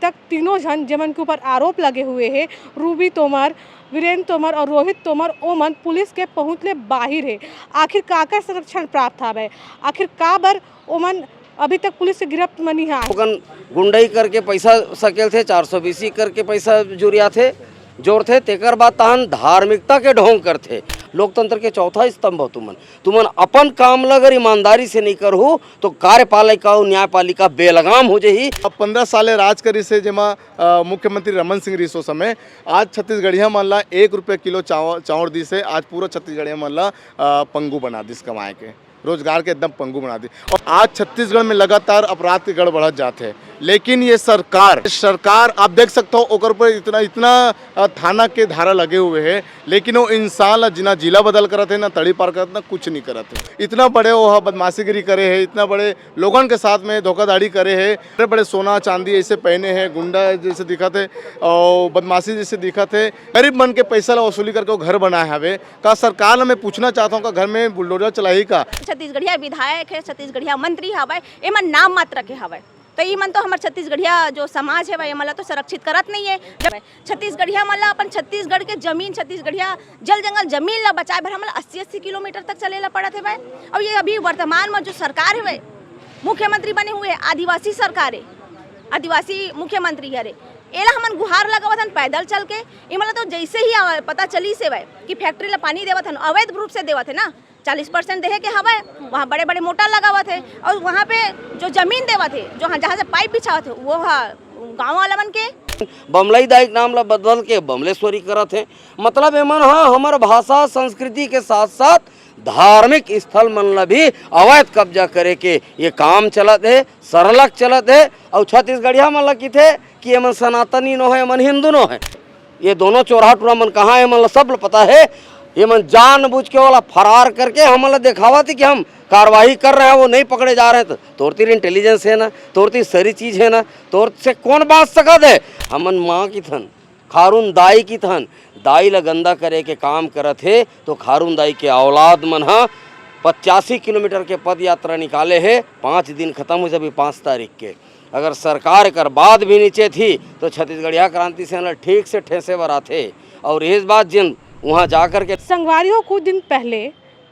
तक तीनों जन जेमन के ऊपर आरोप लगे हुए हैं, रूबी तोमर, वीरेंद्र तोमर और रोहित तोमर, ओमन पुलिस के पहुँचले बाहिर है। आखिर का संरक्षण प्राप्त है, आखिर का बर ओमन अभी तक पुलिस से गिरफ्त मनी है। गुंडई करके पैसा सकेल थे, 420 करके पैसा जुरिया थे, जोर थे, तेकर बाद तहन धार्मिकता के ढोंग करते। लोकतंत्र के चौथा स्तंभ हो तुमन अपन काम अगर ईमानदारी से नहीं करहु तो कार्यपालिका और न्यायपालिका बेलगाम हो जाही। अब 15 साले राज करी से जेमा मुख्यमंत्री रमन सिंह रिसो समय आज छत्तीसगढ़िया मन ला 1 रुपये किलो चावल दी से आज पूरा छत्तीसगढ़िया मन ला पंगु बना दिस कमाए के, रोजगार के एकदम पंगु बना दी। और आज छत्तीसगढ़ में लगातार अपराध के गढ़ बढ़त जाते हैं, लेकिन ये सरकार आप देख सकते हो ओकर पर इतना थाना के धारा लगे हुए हैं, लेकिन वो इंसान जिना जिला बदल करते हैं ना तड़ी पार करते ना कुछ नहीं करते। इतना बड़े वो बदमाशीगिरी करे है, इतना बड़े लोगों के साथ में धोखाधड़ी करे है, बड़े बड़े सोना चांदी ऐसे पहने हैं, गुंडा जैसे दिखा थे और बदमाशी जैसे दिखा थे, गरीब मन के पैसा ला वसूली करके वो घर बनाए हवे। का सरकार मैं पूछना चाहता हूँ का घर में बुलडोजर चलाई का? छत्तीसगढ़िया विधायक है, छत्तीसगढ़िया मंत्री हवे, एमन नाम मात्र के हवे, तो ये मन तो हमारे छत्तीसगढ़िया जो समाज है भाई मला तो संरक्षित करत नहीं है। जब छत्तीसगढ़िया मला अपन छत्तीसगढ़ के जमीन, छत्तीसगढ़िया जल जंगल जमीन ला बचाए भर हमारा 80-80 किलोमीटर तक चले ला पड़ा थे भाई। और ये अभी वर्तमान में जो सरकार है भाई, मुख्यमंत्री बने हुए आदिवासी सरकार है, आदिवासी मुख्यमंत्री है, एला हमन गुहार लगावत हन पैदल चल के। इमला तो जैसे ही पता चली से भाई कि फैक्ट्री ला पानी देवत हन, अवैध रूप से देवत है ना, 40% देहे के हवा वहाँ बड़े बड़े मोटर लगावत है, और वहाँ पे जो जमीन देवत है, जो जहाँ से पाइप बिछावत है वो गाँव वाला मन के बमलाई दाइक नाम ला बदल के बमलेश्वरी करत है। मतलब एमन हमार भाषा संस्कृति के साथ साथ धार्मिक स्थल मन ला भी अवैध कब्जा करे के ये काम चलत है, सरलक चलत है। और छत्तीसगढ़िया मन ला किथे कि एमन सनातनी नो है, एमन हिंदू नो है। ये दोनों चोरा टूरा मन कहाँ है एमन ला सब पता है। ये मन जानबूझ के वाला फरार करके हमला दिखावा थी कि हम कार्रवाई कर रहे हैं, वो नहीं पकड़े जा रहे हैं। तो तोरती इंटेलिजेंस है ना, तोरती सारी चीज़ है ना, तोर से कौन बात सकत है। हमन माँ की थन, खारून दाई की थन, दाई ला गंदा करे के काम करत है तो खारून दाई के औलाद मन 85 किलोमीटर के पद यात्रा निकाले है। 5 दिन खत्म हो जाए 5 तारीख के। अगर सरकार कर बाद भी नीचे थी तो छत्तीसगढ़िया क्रांति सेना ठीक से ठेसे बर आते। और इस बात जिन वहाँ जाकर के संगवारियों कुछ दिन पहले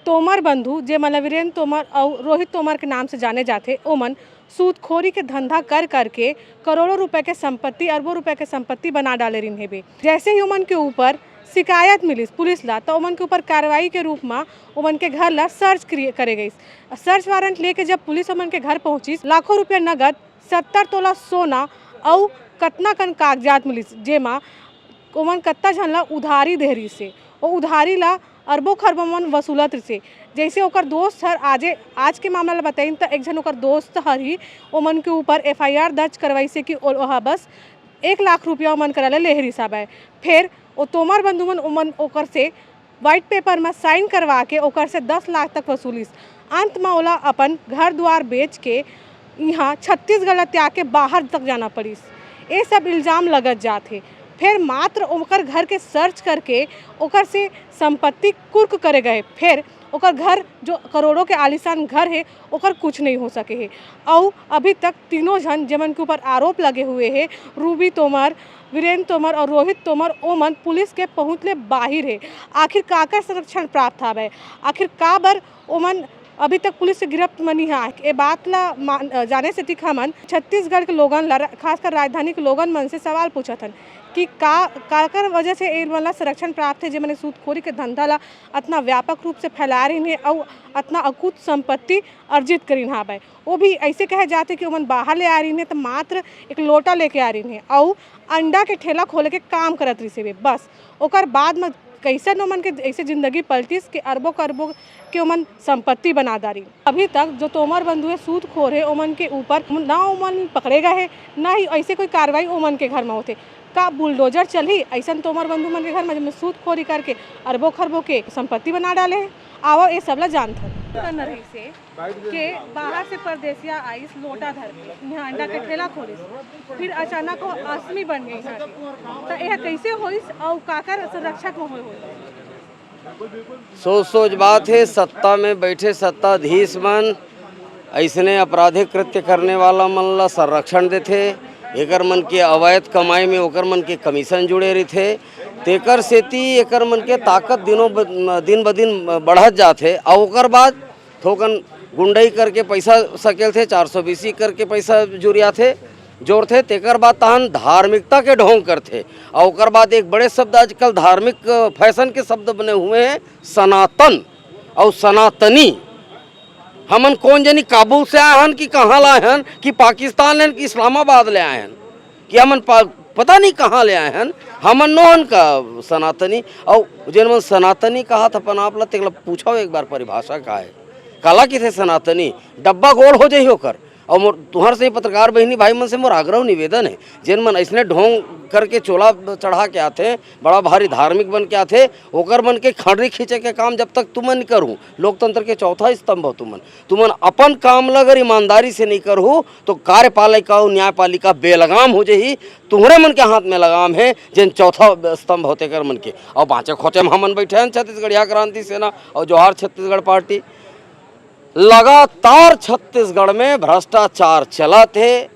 तोमर बंधु जे मतलब वीरेंद्र तोमर और रोहित तोमर के नाम से जाने जाते, ओमन सूदखोरी के धंधा कर करके करोड़ों रुपए के संपत्ति, अरबों रुपए के संपत्ति बना डाले रही है। जैसे ही ओमन के ऊपर शिकायत मिली पुलिस ला तो ओमन के ऊपर कार्रवाई के रूप में ओमन के घर ला सर्च करे गई। सर्च वारंट लेके जब पुलिस ओमन के घर पहुंची, लाखों रुपया नगद, 70 तोला सोना और कतना कन कागजात मिली, जेमा ओमन कत्ता झन ला उधारी देहरी से और उधारी ला अरबों खरबों मन वसूलत से। जैसे ओकर दोस्त हर आज के मामला बताई तो एक जन ओकर दोस्त हर ही ओमन के ऊपर FIR दर्ज करवाई से कि ओहा बस 1 लाख रुपया ओमन करा लेहरी साहब है। फिर वो तोमर बंधु मन ओमन ओकर से वाइट पेपर में साइन करवा के ओकर से 10 लाख तक वसूलिस। अंत में ओला अपन घर द्वार बेच के यहाँ छत्तीसगढ़ त्याग के बाहर तक जाना पड़िस। ये सब इल्ज़ाम लगत जाते। फिर मात्र ओकर घर के सर्च करके ओकर से संपत्ति कुर्क करे गए। फिर ओकर घर जो करोड़ों के आलीशान घर है ओकर कुछ नहीं हो सके है। और अभी तक तीनों जन जेमन के ऊपर आरोप लगे हुए हैं, रूबी तोमर, वीरेंद्र तोमर और रोहित तोमर, ओमन पुलिस के पहुँचले बाहिर है। आखिर का संरक्षण प्राप्त है, आखिर का बर ओमन अभी तक पुलिस से गिरफ्त मनी है। ये बात ला जाने से ठीक हमन छत्तीसगढ़ के लोगन ला, खासकर राजधानी के लोगन मन से सवाल पूछत हन कि का वजह से ए वाला संरक्षण प्राप्त है, जिमने सूदखोरी के धंधा ला इतना व्यापक रूप से फैला रही है और इतना अकूत संपत्ति अर्जित करी है। वो भी ऐसे कहे जाते कि ओमन बाहर ले आ रही है तो मात्र एक लोटा लेके आ रही है और अंडा के ठेला खोले के काम करत रही से बस। ओकर बाद में कैसे ओमन के ऐसे जिंदगी पलटिस के अरबों करबों के ओमन संपत्ति बना डारी। अभी तक जो तोमर बंधु है सूदखोर है, ओमन के ऊपर ना ओमन पकड़े गए है, ना ही ऐसे कोई कार्रवाई ओमन के घर में होते। का बुलडोजर चली ऐसा तोमर बंधु मन के घर में सूदखोरी करके अरबों खरबों के संपत्ति बना डाले हैं। आओ ये सब ला जानते रही से के बाहर से परदेसिया आइस लोटा धर के यहाँ अंडा के ठेला खोलिस, फिर अचानक वो आसमी बन गई है। तो यह कैसे होइस और काकर संरक्षक में सोच बात है। सत्ता में बैठे सत्ताधीश मन ऐसने आपराधिक कृत्य करने वाला मन ला संरक्षण देते एकर मन के अवैध कमाई में ओकर मन के कमीशन जुड़े रही तेकर सेती एकर मन के ताकत दिन ब दिन बढ़त जाते और ओकर बाद थोकन गुंडई करके पैसा सकेल थे 420 करके पैसा जुरिया थे जोड़ थे तेकर बाद तहन धार्मिकता के ढोंग करते और ओकर बाद एक बड़े शब्द आजकल धार्मिक फैशन के शब्द बने हुए हैं सनातन और सनातनी। हमन कौन जनी काबुल से आए हन कि कहाँ लाए हन कि पाकिस्तान ले कि इस्लामाबाद ले आए हन कि हमन पता नहीं कहाँ ले आए हन। हमन नोहन का सनातनी और जिन मन सनातनी कहा था अपन आप ला पूछो एक बार परिभाषा का है काला कि थे सनातनी डब्बा गोल हो जाई होकर और मोर तुहर से पत्रकार बहनी भाई मन से मोर आग्रह निवेदन है जिन मन ऐसने ढोंग करके चोला चढ़ा के आते बड़ा भारी धार्मिक बन के आते ओकर मन के खंडरी खींचे के काम जब तक तुमन करूँ लोकतंत्र के चौथा स्तंभ हो तुमन अपन काम ला अगर ईमानदारी से नहीं करूँ तो कार्यपालिका और न्यायपालिका बेलगाम हो जाही तुम्हारे मन के हाथ में लगाम है जिन चौथा स्तंभ होते कर मन के और बाँचे खोचे में हमन बैठे हैं छत्तीसगढ़िया क्रांति सेना और जवाहर छत्तीसगढ़ पार्टी लगातार छत्तीसगढ़ में भ्रष्टाचार चलत है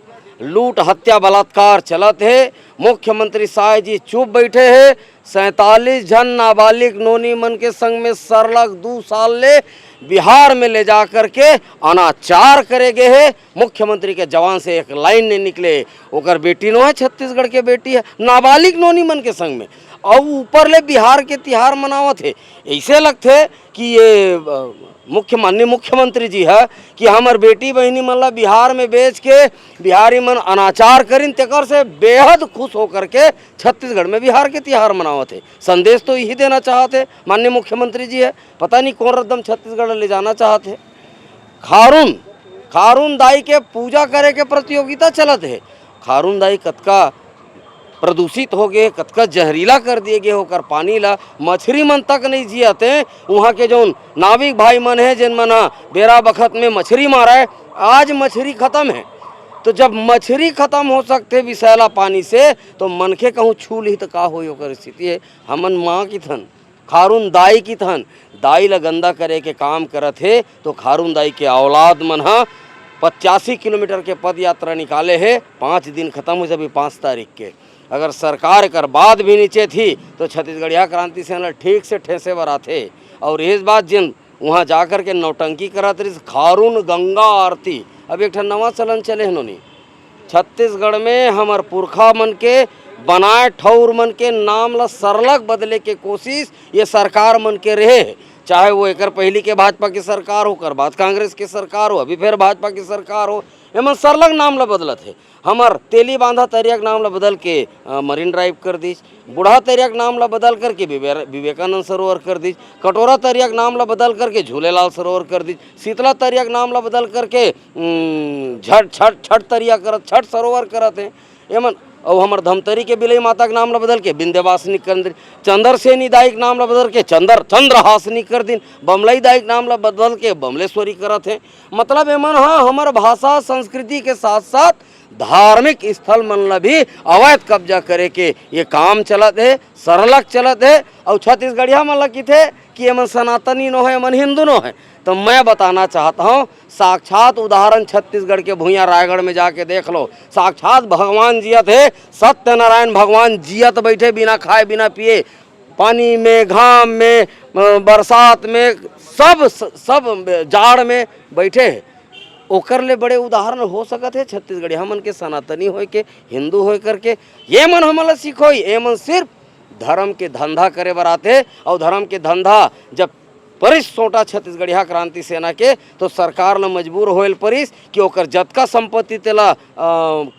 लूट हत्या बलात्कार चलत है मुख्यमंत्री साय जी चुप बैठे हैं 47 जन नाबालिग नोनी मन के संग में सरलग 2 साल ले बिहार में ले जा कर के अनाचार करे गए है मुख्यमंत्री के जवान से एक लाइन नहीं निकले ओकर बेटी नो है छत्तीसगढ़ के बेटी है नाबालिग नोनी मन के संग में और ऊपर ले बिहार के तिहार मनावत है ऐसे लगते कि ये माननीय मुख्यमंत्री जी है कि हमार बेटी बहनी मन ला बिहार में बेच के बिहारी मन अनाचार करिन तेकर से बेहद खुश होकर के छत्तीसगढ़ में बिहार के तिहार मनावत है। संदेश तो यही देना चाहते माननीय मुख्यमंत्री जी है पता नहीं कौन रद्दम छत्तीसगढ़ ले जाना चाहते। खारून दाई के पूजा करे के प्रतियोगिता चलत है खारून दाई कतका प्रदूषित हो गए कतका जहरीला कर दिए गए होकर पानी ला मछली मन तक नहीं जियाते वहाँ के जो नाविक भाई मन है जिन मन बेरा बखत में मछली मारा है आज मछली खत्म है तो जब मछली खत्म हो सकते विषैला पानी से तो मन के कहूँ छू ली तो का हो स्थिति है। हमन माँ की थन खारून दाई की थन दाई ला गंदा करे के काम करत है तो खारून दाई के औलाद मन 85 किलोमीटर के पद यात्रा निकाले है 5 दिन खत्म हो जब 5 तारीख के अगर सरकार कर बात भी नीचे थी तो छत्तीसगढ़िया क्रांति सेना ठीक से ठेसे बराते और इस बात जिन वहाँ जाकर के नौटंकी करत रही खारून गंगा आरती अब एक नवा चलन चले हैं छत्तीसगढ़ में हमार पुरखा मन के बनाए ठौर मन के नाम ला सरलग बदले के कोशिश ये सरकार मन के रहे चाहे वो एकर पहली के भाजपा की सरकार हो कर बाद कांग्रेस की सरकार हो अभी फिर भाजपा की सरकार हो एमन सरलग नाम ला बदलत है। हमार तेली बांधा तरिया के नाम ला बदल के मरीन ड्राइव कर दी बूढ़ा तरिया के नाम ला बदल करके विवेकानंद सरोवर कर दी कटोरा तरिया के नाम ला बदल करके झूलेलाल सरोवर कर दी शीतला तरिया के नाम ला बदल करके छठ तरिया करत छठ सरोवर करत है एमन और हमार धमतरी के बिलई माता के नाम ला बदल के विंध्यवासिनी कर दिन चंद्रसेनी दाई के नाम ला बदल के चंद्रहासिनी कर दिन बमलई दाई के नाम ला बदल के बमलेश्वरी करत है। मतलब एमन हाँ हमार भाषा संस्कृति के साथ साथ धार्मिक स्थल मन ला भी अवैध कब्जा करे के ये काम चलत है सरलग चलत है और छत्तीसगढ़िया मन ला किथे कि एमन सनातनी नो है एमन हिंदू नो है तो मैं बताना चाहता हूँ साक्षात उदाहरण छत्तीसगढ़ के भूइया रायगढ़ में जाके देख लो साक्षात भगवान जियत है सत्यनारायण भगवान जियत बैठे बिना खाए बिना पिए पानी में घाम में बरसात में सब जाड़ में बैठे ओकर ले बड़े उदाहरण हो सकत है छत्तीसगढ़ हमन के सनातनी होय के हिंदू होय करके ये मन हमला सीखो ये मन सिर्फ धर्म के धंधा करे बर आते और धर्म के धंधा जब परिस सोटा छत्तीसगढ़िया क्रांति सेना के तो सरकार न मजबूर होल परिस कि ओकर जतका संपत्ति तेला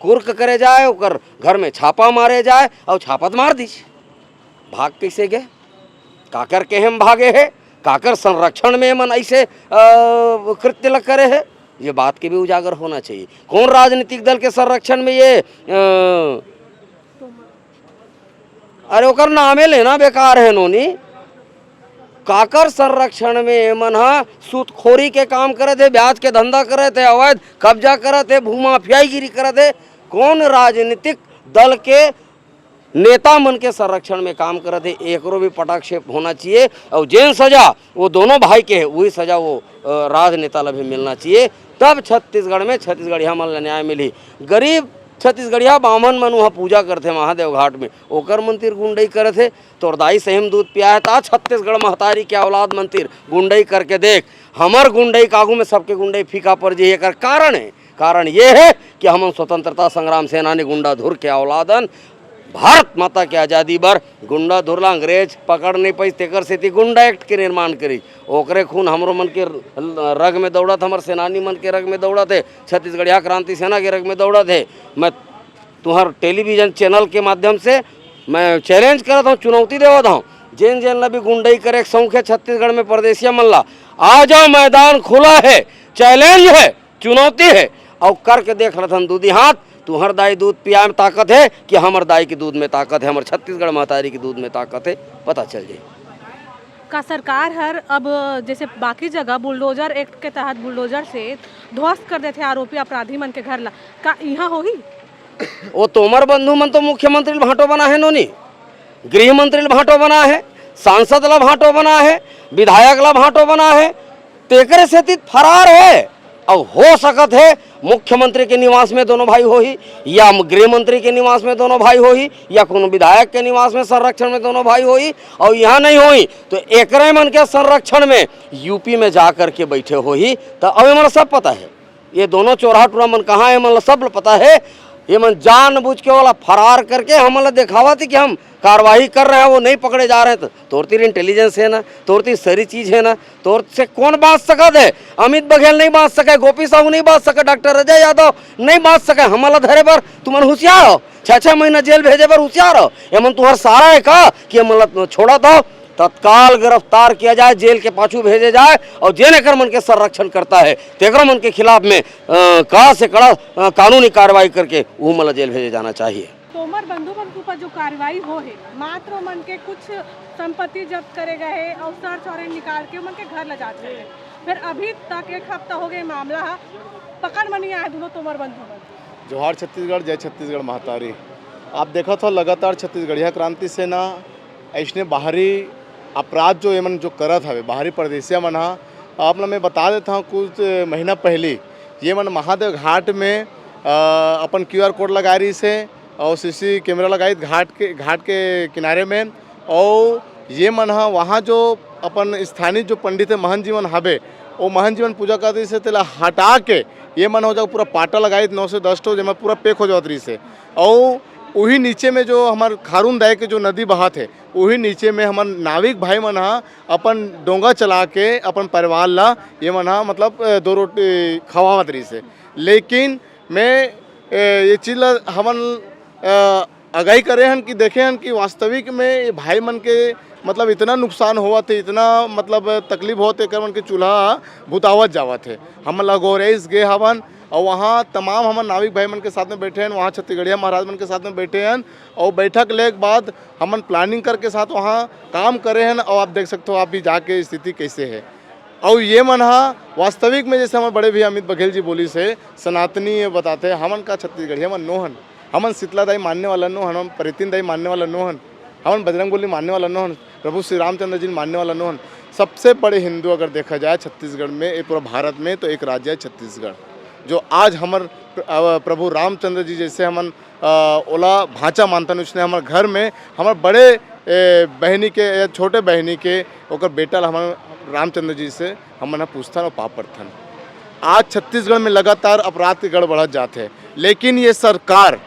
कुर्क करे जाए ओकर घर में छापा मारे जाए और छापत मार दी भाग कैसे गए काकर के हम भागे है काकर संरक्षण में मन ऐसे कृत्य लग करे है ये बात के भी उजागर होना चाहिए। कौन राजनीतिक दल के संरक्षण में ये अरे ओकर नामे लेना बेकार है नोनी काकर संरक्षण में एमन सूदखोरी के काम करे थे ब्याज के धंधा करे थे अवैध कब्जा करे थे भूमाफियाईगिरी करे थे कौन राजनीतिक दल के नेता मन के संरक्षण में काम करे थे एकरो भी पटाक्षेप होना चाहिए और जेन सजा वो दोनों भाई के है वही सजा वो राजनेता ला भी मिलना चाहिए तब छत्तीसगढ़ में छत्तीसगढ़िया मन ला न्याय मिली। गरीब छत्तीसगढ़िया बामन मन वहाँ पूजा करते महादेव घाट में, ओकर मंदिर गुंडई करे थे। तोर दाई सहीम दूध पियाए था छत्तीसगढ़ महतारी के औलाद मंदिर गुंडई करके देख। हमर गुंडई कागू में सबके गुंडई फीका पड़ जाइए। एकर कारण है, कारण ये है कि हम स्वतंत्रता संग्राम सेनानी गुंडा धुर के औलादन भारत माता के आज़ादी बर गुंडा धुरला अंग्रेज पकड़ नहीं पाई, तेकर सेती गुंडा एक्ट के निर्माण करी। ओकरे खून हमरो मन के रग में दौड़त, हमर सेनानी मन के रग में दौड़त है, छत्तीसगढ़िया क्रांति सेना के रग में दौड़त है। मैं तुम्हार टेलीविजन चैनल के माध्यम से मैं चैलेंज करता हूँ, चुनौती देवत हूँ, जेन जेन ला भी गुंडई करे सौंख है छत्तीसगढ़ में परदेसिया मन ला, आ जाओ, मैदान खुला है, चैलेंज है, चुनौती है, और करके देख रहा दूधी हाथ। तुहर दाई दूध पिया में ताकत है कि हमर दाई के दूध में ताकत है, हमर छत्तीसगढ़ महतारी की दूध में ताकत है, पता चल जाए। का सरकार हर अब जैसे बाकी जगह बुलडोजर एक्ट के तहत बुलडोजर से ध्वस्त कर देते आरोपी अपराधी मन के घर ला, का यहाँ होगी? वो तोमर बंधु मन तो मुख्यमंत्री भाटो बना है, नोनी गृह मंत्री भाटो बना है, सांसद ला भाटो बना है, विधायक ला भाटो बना है, तेकरे से फरार है। अब हो सकत है मुख्यमंत्री के निवास में दोनों भाई हो ही, या गृह मंत्री के निवास में दोनों भाई हो ही, या कोनो विधायक के निवास में संरक्षण में दोनों भाई हो ही, और यहाँ नहीं हो ही तो एकरे मन के संरक्षण में यूपी में जा कर के बैठे हो ही। तो अब मन सब पता है, ये दोनों चोरा टूरा मन कहाँ है, मन सब पता है। ये मन जानबूझ के वाला फरार करके हमला दिखावा थी कि हम कार्रवाई कर रहे हैं, वो नहीं पकड़े जा रहे हैं। तो तोर तीर इंटेलिजेंस है ना, तोर तीर सारी चीज है ना, तोर से कौन बात सकत है? अमित बघेल नहीं बात सके, गोपी साहू नहीं बात सके, डॉक्टर अजय यादव नहीं बात सके। हमला धरे पर तुम होशियार हो, 6-6 महीना जेल भेजे पर होशियार हो। ये मन तुम्हारा सारा है का कि हमला छोड़ा दो, तत्काल गिरफ्तार किया जाए, जेल के पाछू भेजे जाए, और जेन एकर मन के संरक्षण करता है तेकर मन के खिलाफ में कड़ा से कड़ा कानूनी कार्रवाई करके वो मला जेल भेजे जाना चाहिए। तोमर बंधु मन के ऊपर जो कार्रवाई हो है, मात्र मन के कुछ संपत्ति जब्त करे गए और सर्च वारंट निकाल के मन के घर ले जाते हैं। फिर अभी तक 1 हफ्ता हो गए मामला है, पकड़ में नहीं आया दोनों तोमर बंधु मन। जोहार छत्तीसगढ़, जय छत्तीसगढ़ महतारी। आप देखा था लगातार छत्तीसगढ़िया क्रांति सेना ऐसने बाहरी अपराध जो एमन जो करत हवे, बाहरी परदेसिया मन हा। आप मैं बता देता हूँ, कुछ महीना पहले ये मन महादेव घाट में अपन QR कोड लगा रही से और CC कैमरा लगाई घाट के किनारे में। और ये मन हा वहाँ जो अपन स्थानीय जो पंडित है महंत जीवन हवे, वो महंत जीवन पूजा कर रही से तेला हटा के ये मन हो जाओ पूरा पाटा लगाई 9 से 10 ठो, जब पूरा पैक हो जात रही से। और वही नीचे में जो हमार खारून दाय के जो नदी बहात है, वही नीचे में हमार नाविक भाई मन हा अपन डोंगा चला के अपन परिवार ला ये मन हा मतलब 2 रोटी खवावत रही से। लेकिन मैं ये चीज़ ला हमन आगाही करे हन कि देखे हन कि वास्तविक में ये भाई मन के मतलब इतना नुकसान हुआ थे, इतना मतलब तकलीफ होते कर मन के चूल्हा भुतावत जावत है। हम लगोरेस गे हवन और वहाँ तमाम हमारे नाविक भाई मन के साथ में बैठे हैं, वहाँ छत्तीसगढ़िया महाराज मन के साथ में बैठे हैं और बैठक ले के बाद हमन प्लानिंग करके साथ वहाँ काम करे हैं। और आप देख सकते हो आप भी जाके स्थिति कैसे है। और ये मन हा वास्तविक में जैसे हमारे बड़े भैया अमित बघेल जी बोली से सनातनी ये बताते हैं, हमन का छत्तीसगढ़िया मन नोहन, हमन शीतला दाई मानने वाला नो हन, हम परितिन दाई मानने वाला नो हन, हमन बजरंग बली मानने वाला नो हन, प्रभु श्री रामचंद्र जी मानने वाला नो हन। सबसे बड़े हिंदू अगर देखा जाए छत्तीसगढ़ में, पूरा भारत में, तो एक राज्य है छत्तीसगढ़, जो आज हमर प्रभु रामचंद्र जी जैसे हमन ओला भांचा मानतन। उसने हमारे घर में हमारे बड़े बहनी के या छोटे बहनी के ओकर बेटा हमारे रामचंद्र जी से हमन पूछथन और पाप पड़थन। आज छत्तीसगढ़ में लगातार अपराध के गढ़ बढ़त जाते हैं, लेकिन ये सरकार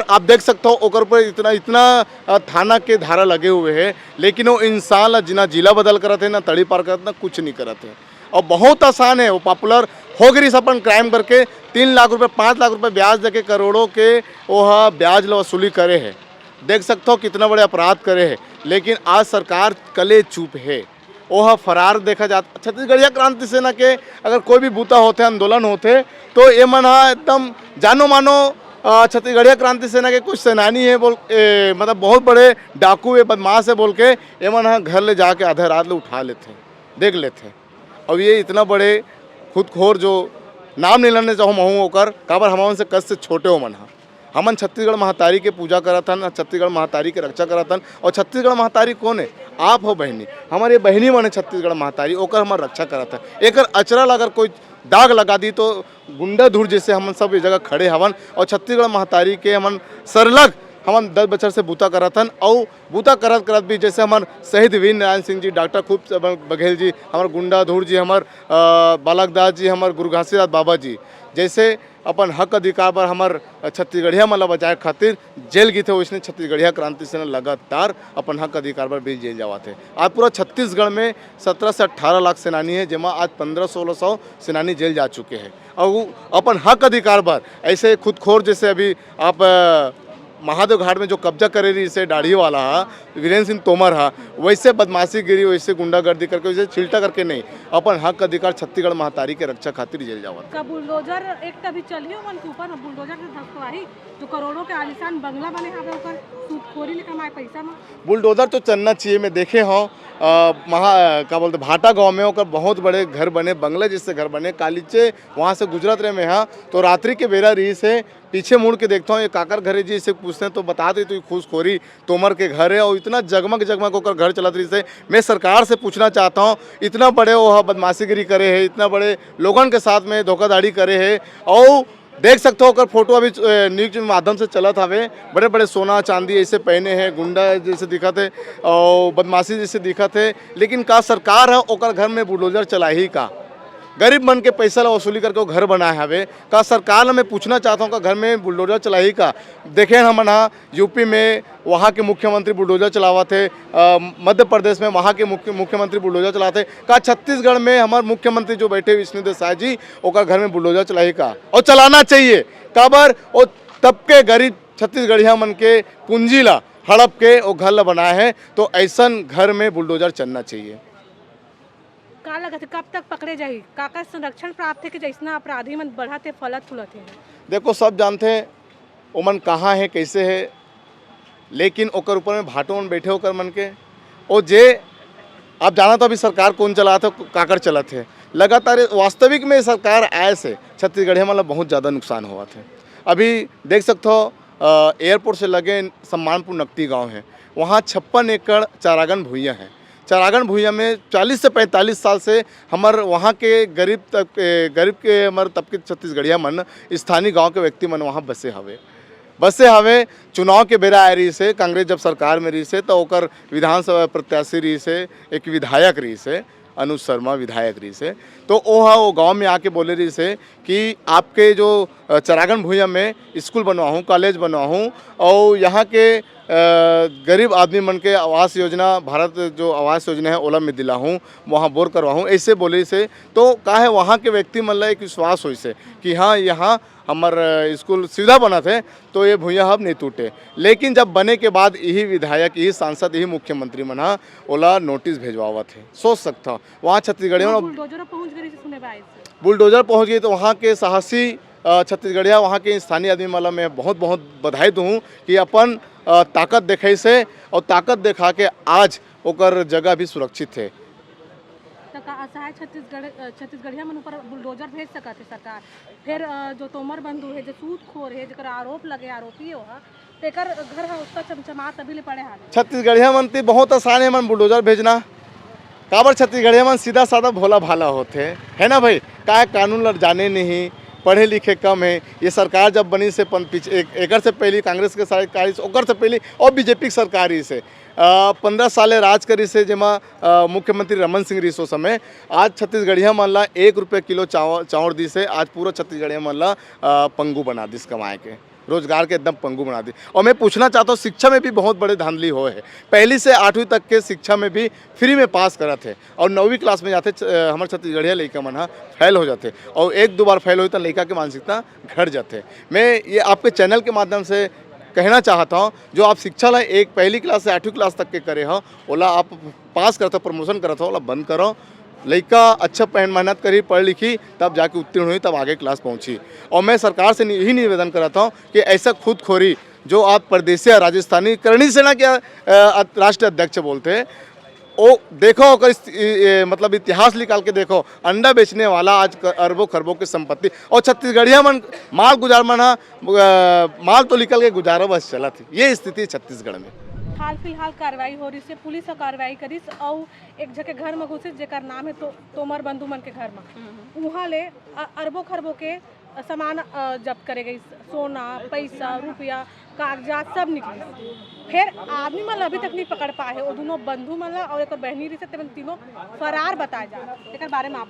आप देख सकते हो ओकर पर इतना थाना के धारा लगे हुए हैं, लेकिन वो इंसान ला जिना जिला बदल करते हैं, ना तड़ी पार करते, ना कुछ नहीं करते हैं। और बहुत आसान है, वो पॉपुलर हो गई अपन क्राइम करके 3 लाख रुपए 5 लाख रुपए ब्याज देके करोड़ों के वह ब्याज ला वसूली करे है। देख सकते हो कितना बड़े अपराध करे है, लेकिन आज सरकार कले चुप है। वह फरार देखा जाता। छत्तीसगढ़िया क्रांति सेना के अगर कोई भी बूता होते, आंदोलन होते, तो ये मन एकदम जानो मानो छत्तीसगढ़िया क्रांति सेना के कुछ सेनानी है मतलब बहुत बड़े डाकू है, बदमाश है बोल के ये मन घर ले जाके आधे रात ले उठा लेते, देख लेते। अब ये इतना बड़े खुदखोर जो नाम नहीं लेने चाहो महू होकर काबर हमारे से कस से छोटे हो मन। हमन छत्तीसगढ़ महतारी के पूजा करत हन, छत्तीसगढ़ महतारी के रक्षा करत हन। और छत्तीसगढ़ महतारी कौन है? आप हो बहनी, हमारे बहनी मन है छत्तीसगढ़ महतारी, ओकर हमार रक्षा करत है। एकर अचरल अगर कोई दाग लगा दी तो गुंडा धुर जैसे हमन सब ये जगह खड़े हवन। और छत्तीसगढ़ महतारी के हमन सरलग हमन 10 बछर से बूता करत हन। और बूता करत करत भी जैसे हमार शहीद वीर नारायण सिंह जी, डॉक्टर खूब बघेल जी, हमार गुंडा धुर जी, हमार बालकदास जी, हमार गुरु घासीदास बाबा जी जैसे अपन हक अधिकार पर हमार छत्तीसगढ़िया मतलब बचाए खातिर जेल गए थे, वैसने छत्तीसगढ़िया क्रांति सेना लगातार अपन हक अधिकार पर भी जेल जावा थे। आज पूरा छत्तीसगढ़ में 17 से 18 लाख सेनानी है, जिसमें आज 1500-1600 सेनानी जेल जा चुके हैं। और वो अपन हक अधिकार पर ऐसे खुदखोर जैसे अभी आप महादेव घाट में जो कब्जा करे रही से दाढ़ी वाला हा वीरेंद्र सिंह तोमर हा, वैसे बदमाशी गिरी, वैसे गुंडागर्दी करके, वैसे छिलटा करके नहीं, अपन हक अधिकार छत्तीसगढ़ महतारी के रक्षा खातिर जेल जावा। का बुलडोजर एक तभी चलियो मन के ऊपर बुलडोजर से धसवाही जो करोड़ों के आलीशान बंगला बने हावे ओकर सूदखोरी ले कमाए पैसा में। बुलडोजर तो चलना चाहिए। मैं देखे हूँ क्या बोलते भाटा गांव में होकर बहुत बड़े घर बने, बंगले जैसे घर बने, कालीचे वहाँ से गुजरत रहे में हाँ तो रात्रि के बेरा रही से पीछे मुड़ के देखता हूँ ये काकर घर है जी, इसे पूछते हैं तो बता दे तो खुशखोरी तोमर के घर है। और इतना जगमग जगमग होकर घर चलत रही से मैं सरकार से पूछना चाहता हूँ, इतना बड़े वो बदमाशीगिरी करे है, इतना बड़े लोगों के साथ में धोखाधड़ी करे है। और देख सकते हो अगर फोटो अभी न्यूज के माध्यम से चलत हवे, बड़े बड़े सोना चांदी ऐसे पहने हैं, गुंडा जैसे दिखा थे और बदमाशी जैसे दिखा थे। लेकिन का सरकार है ओकर घर में बुलडोजर चलाई का? गरीब मन के पैसा ला वसूली करके वो घर बनाए हवे। का सरकार मैं पूछना चाहता हूँ का घर में बुलडोजर चलाई का? देखे हम हाँ यूपी में वहाँ के मुख्यमंत्री बुलडोजर चलावा थे, मध्य प्रदेश में वहाँ के मुख्यमंत्री बुलडोजर चलाते। का छत्तीसगढ़ में हमारे मुख्यमंत्री जो बैठे विष्णुदेव साय जी ओकर घर में बुलडोजर चलाई का? और चलाना चाहिए काबर और तबके गरीब छत्तीसगढ़िया मन के पूंजी ला हड़प के वो घर ला बनाए हैं। तो ऐसा घर में बुलडोजर चलना चाहिए। का लगत है कब तक पकड़े जाही? काका संरक्षण प्राप्त है कि जैसना अपराधी मन बढ़ते फलत फूलत है? देखो सब जानते हैं ओमन कहाँ है कैसे है, लेकिन ओकर ऊपर में भाटो मन बैठे होकर मन के ओ जे आप जाना तो अभी सरकार कौन चला था, काकर चला थे लगातार। वास्तविक में सरकार आए से छत्तीसगढ़िया मतलब बहुत ज़्यादा नुकसान हुआ था। अभी देख सकते हो एयरपोर्ट से लगे सम्मानपुर नकती गांव है, वहाँ 56 एकड़ चारागन भूइयाँ हैं। चारागन भूइया में 40 से 45 साल से हमार वहाँ के गरीब के हमारे तबके छत्तीसगढ़िया मन स्थानीय गांव के व्यक्ति मन वहाँ बसे हवे। चुनाव के बेरा आ रही से कांग्रेस जब सरकार में रही से तो ओकर विधानसभा प्रत्याशी रही से, एक विधायक रही से अनुज शर्मा विधायक रही से, तो वो गांव में आके बोले रही से कि आपके जो चारागन भूइया में स्कूल बनवाऊँ, कॉलेज बनवाऊँ और यहाँ के गरीब आदमी मन के आवास योजना, भारत जो आवास योजना है ओला में दिला हूँ, वहाँ बोर करवाऊँ, ऐसे बोले से तो का है वहाँ के व्यक्ति मन ला एक विश्वास हो से कि हाँ यहाँ हमार स्कूल सुविधा बना थे तो ये भूया अब नहीं टूटे। लेकिन जब बने के बाद यही विधायक, यही सांसद, यही मुख्यमंत्री मन ओला नोटिस भेजवावा थे। सोच सकता वहाँ छत्तीसगढ़िया बुलडोजर पहुँच गई तो वहाँ के साहसी छत्तीसगढ़िया वहाँ के स्थानीय आदमी वाला मैं बहुत बहुत बधाई दूँ कि अपन ताकत दिखाई से और ताकत दिखा के आज ओकर जगह भी सुरक्षित है। छत्तीसगढ़िया मन ऊपर बुलडोजर भेज सकत है सरकार? फिर जो तोमर बंधु है, जो सूदखोर है, जकर आरोप लगे आरोपी हो तेकर घर है उसका चमचमात अभी ले पड़े हाल। छत्तीसगढ़िया मन तो बहुत आसान है मन बुलडोजर भेजना। काबर छत्तीसगढ़िया मन सीधा साधा भोला भाला होते है ना भाई, का कानून लड़ जाने नहीं, पढ़े लिखे कम है। ये सरकार जब बनी से एक से पहले कांग्रेस के सरकार ओकर से पहले और बीजेपी की सरकार ही से 15 साल राज करी से जेमा मुख्यमंत्री रमन सिंह रिसो समय आज छत्तीसगढ़िया मन ला 1 रुपये किलो चावल दी से आज पूरा छत्तीसगढ़िया मन ला पंगु बना दिस कमाए के, रोजगार के एकदम पंगु बना दी। और मैं पूछना चाहता हूँ शिक्षा में भी बहुत बड़े धांधली हो है। पहली से 8वीं तक के शिक्षा में भी फ्री में पास करा थे और 9वीं क्लास में जाते हमारे छत्तीसगढ़िया लड़का मन फेल हो जाते और 1-2 बार फेल हो तो लड़का के मानसिकता घट जाते। मैं ये आपके चैनल के माध्यम से कहना चाहता हूँ, जो आप शिक्षा ला एक पहली क्लास से 8वीं क्लास तक के करे हो ओला आप पास करते प्रमोशन करते हो ओला बंद करो। लड़का अच्छा मेहनत करी, पढ़ लिखी, तब जाके उत्तीर्ण हुई, तब आगे क्लास पहुंची। और मैं सरकार से यही निवेदन कराता हूं कि ऐसा खुदखोरी जो आप परदेसी राजस्थानी करणी सेना के राष्ट्रीय अध्यक्ष बोलते हैं, ओ देखो अगर मतलब इतिहास निकाल के देखो, अंडा बेचने वाला आज अरबों खरबों की संपत्ति, और छत्तीसगढ़िया मन माल गुजार मन माल तो निकल के गुजारा बस चला थी। ये स्थिति छत्तीसगढ़ में हाल फिलहाल कार्रवाई हो रही से पुलिस ह कार्रवाई करिस और एक जगह घर में घुसिस जेकर नाम है तोमर बंधु मन के घर में, वहाँ ले अरबों खरबों के सामान जब्त करे गई, सोना पैसा रुपया कागजात सब निकली। फिर आदमी मन अभी तक नहीं पकड़ पाए है, वो दोनों बंधु मन और एक बहनी रही से तीनों फरार बताए जा एक बारे में आप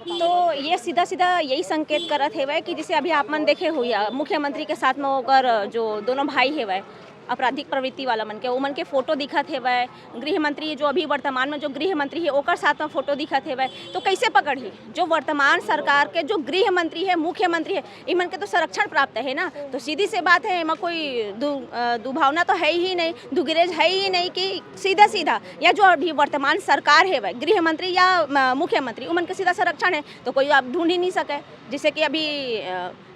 तो ये सीधा सीधा यही संकेत करत हेवै कि जैसे अभी आप मन देखे हुई मुख्यमंत्री के साथ में होकर जो दोनों भाई हेवै आपराधिक प्रवृत्ति वाला मन के वो मन के फोटो दिखत हेवै, गृह मंत्री जो अभी वर्तमान में जो गृह मंत्री है ओकर साथ में फोटो दिखत हेवै, तो कैसे पकड़ी जो वर्तमान सरकार के जो गृह मंत्री है मुख्यमंत्री है इमन के तो संरक्षण प्राप्त है ना। तो सीधी से बात है, इमा कोई दुभावना तो है ही नहीं, दुगिरेज है ही नहीं कि सीधा सीधा या जो अभी वर्तमान सरकार है वह गृह मंत्री या मुख्यमंत्री उमन के सीधा संरक्षण है तो कोई आप ढूंढ ही नहीं सके। जैसे कि अभी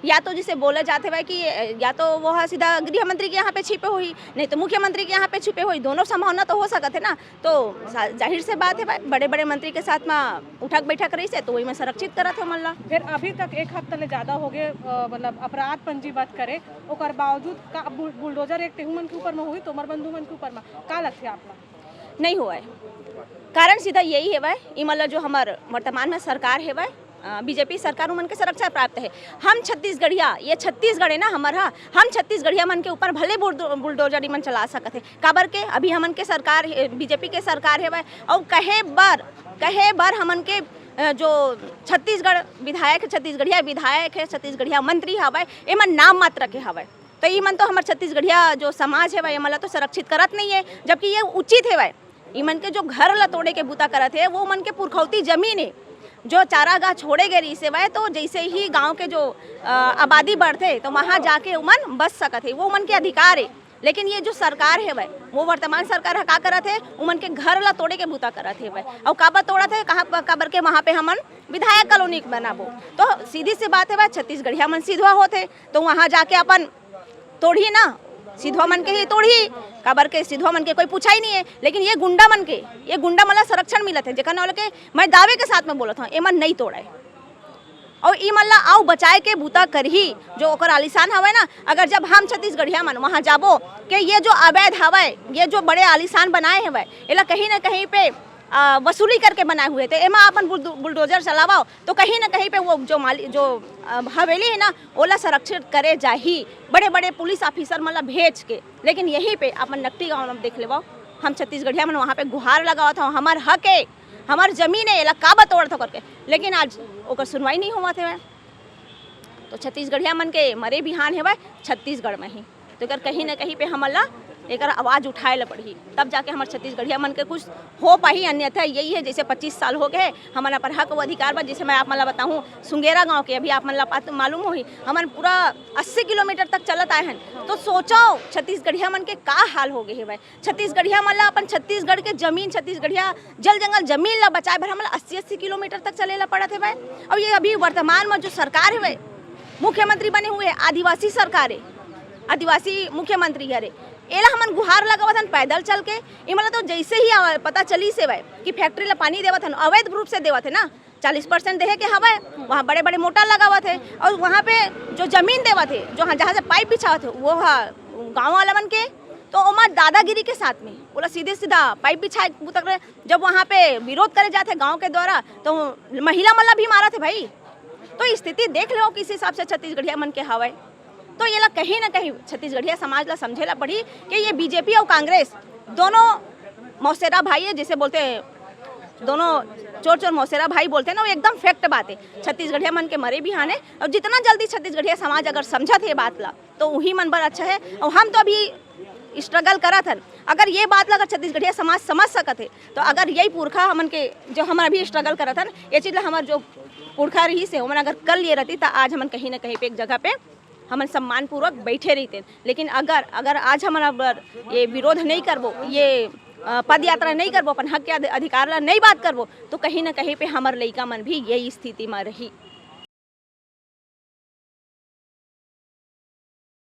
या तो जिसे बोला जाते हुए कि या तो वह सीधा गृह मंत्री के यहाँ पे छिपे हुई, नहीं तो मुख्यमंत्री के यहाँ पे छिपे हुई, दोनों संभावना तो हो सकते ना। तो जाहिर से बात है भाई बड़े बड़े मंत्री के साथ में उठक बैठक रही से तो वही में संरक्षित करत है मल्ला। फिर अभी तक एक हफ्ता ले ज्यादा हो गए मतलब अपराध पंजीबद्ध करे ओकर बावजूद का बुलडोजर एक तेहू मन के ऊपर में हुई तोमर बंधु मन के ऊपर में का लगते आपका नहीं हुआ है। कारण सीधा यही है वह इमला जो हमार वर्तमान में सरकार है वह बीजेपी सरकार मन के सुरक्षा प्राप्त है। हम छत्तीसगढ़िया ये छत्तीसगढ़ है ना हमारा, हम छत्तीसगढ़िया मन के ऊपर भले बुलडोजर मन चला सकते हैं काबर के अभी हमन के सरकार बीजेपी के सरकार है वह और कहे बार हमन के जो छत्तीसगढ़ विधायक छत्तीसगढ़िया विधायक है छत्तीसगढ़िया मंत्री हवै एमन नाम मात्र के हवै, तो ये मन तो हमारे छत्तीसगढ़िया जो समाज है वह एमन तो संरक्षित करत नहीं है, जबकि ये उचित है वह इमन के जो घर ला तोड़े के बूता करत है वो मन के पुरखौती जमीन है जो चारागाह छोड़े गए रही से वह तो जैसे ही गांव के जो आबादी बढ़ते तो वहाँ जाके उमन बच सकत है, वो उमन के अधिकार है। लेकिन ये जो सरकार है वह वो वर्तमान सरकार का करत है उमन के घर ला तोड़े के बूता करत है वह और काबर तोड़त है कहाँ काबर के वहाँ पे हमन विधायक कॉलोनी बनाबो। तो सीधी सी बात है वह छत्तीसगढ़िया मन सीधवा होते तो वहाँ जाके अपन तोड़ी ना सिधवा मन के ही तोड़ी काबर के सिधवा मन के कोई पूछा ही नहीं है। लेकिन ये गुंडा मला संरक्षण मिलत है जेकर के मैं दावे के साथ में बोलत हूँ एमन नहीं तोड़ा है और ई मल्ला आओ बचाए के बूता करही जो ओकर आलिशान हवे ना। अगर जब हम छत्तीसगढ़िया मन वहाँ जाबो कि ये जो अवैध हवे ये जो बड़े आलिशान बनाए हवे एला कहीं ना कहीं पे वसूली करके बनाए हुए थे एमा अपन बुलडोजर चलावाओ तो कहीं ना कहीं पे वो जो हवेली है ना ओला संरक्षित करे जाही बड़े बड़े पुलिस ऑफिसर मतलब भेज के। लेकिन यहीं पे अपन नकटी गाँव में देख लेवाओ हम छत्तीसगढ़िया में वहाँ पे गुहार लगावा था हमार हक है हमार जमीन है एला का बतोड़ था करके, लेकिन आज ओकर सुनवाई नहीं हुआ थे। तो छत्तीसगढ़िया मन के मरे बिहान है छत्तीसगढ़ में ही तो कहीं ना कहीं पे हमला एक आवाज़ उठाए ला पड़ी तब जाके हमारे छत्तीसगढ़िया मन के कुछ हो पाही, अन्यथा यही है जैसे 25 साल हो गए हमारा पर हक व अधिकार बा। जैसे मैं आप मन ला बताऊँ सुंगेरा गांव के अभी आप मन ला मालूम होही हमन पूरा 80 किलोमीटर तक चलत आए हैं। तो सोचो छत्तीसगढ़िया मन के का हाल हो गए है भाई। छत्तीसगढ़िया मन ला अपन छत्तीसगढ़ के जमीन छत्तीसगढ़िया जल जंगल जमीन ला बचाए भर हमला 80-80 किलोमीटर तक चले ला पड़ा थे भाई। और ये अभी वर्तमान में जो सरकार है भाई मुख्यमंत्री बने हुए आदिवासी सरकार है आदिवासी मुख्यमंत्री है एला हमन गुहार लगावत हन पैदल चल के इमला तो जैसे ही पता चली से भाई कि फैक्ट्री ला पानी देवत हन अवैध रूप से देवत है ना 40% देहे के हवा वहाँ बड़े बड़े मोटर लगावत है और वहाँ पे जो जमीन देवत है जो जहाँ से पाइप बिछावत है वो गाँव वाला मन के तो ओमा दादागिरी के साथ में बोला सीधे सीधा पाइप बिछाए तक जब वहाँ पे विरोध करे जाते गाँव के द्वारा तो महिला मल्ला भी मारा थे भाई। तो स्थिति देख लो किस हिसाब से छत्तीसगढ़िया मन के हवा तो ये ला कहीं ना कहीं छत्तीसगढ़िया समाज ला समझेला पड़ी कि ये बीजेपी और कांग्रेस दोनों मौसेरा भाई है जिसे बोलते हैं दोनों चोर मौसेरा भाई बोलते हैं ना वो एकदम फैक्ट बात है। छत्तीसगढ़िया मन के मरे भी हाने और जितना जल्दी छत्तीसगढ़िया समाज अगर समझत है बात ला तो वही मन बर अच्छा है। और हम तो अभी स्ट्रगल करत हन अगर ये बात ला अगर छत्तीसगढ़िया समाज समझ सकत है तो अगर यही पुरखा हमन के जो हम अभी स्ट्रगल करत हन ये चीज़ ला हमार जो पुरखा रही से हमन अगर कल ये रहती तो आज हमन कहीं ना कहीं पे एक जगह पे हमन सम्मान पूर्वक बैठे रहते। लेकिन अगर आज हमारा ये विरोध नहीं करबो ये पद यात्रा नहीं करबो अपन हक के अधिकार ला नहीं बात करबो तो कहीं ना कहीं पे हमार लइका मन भी यही स्थिति में रही।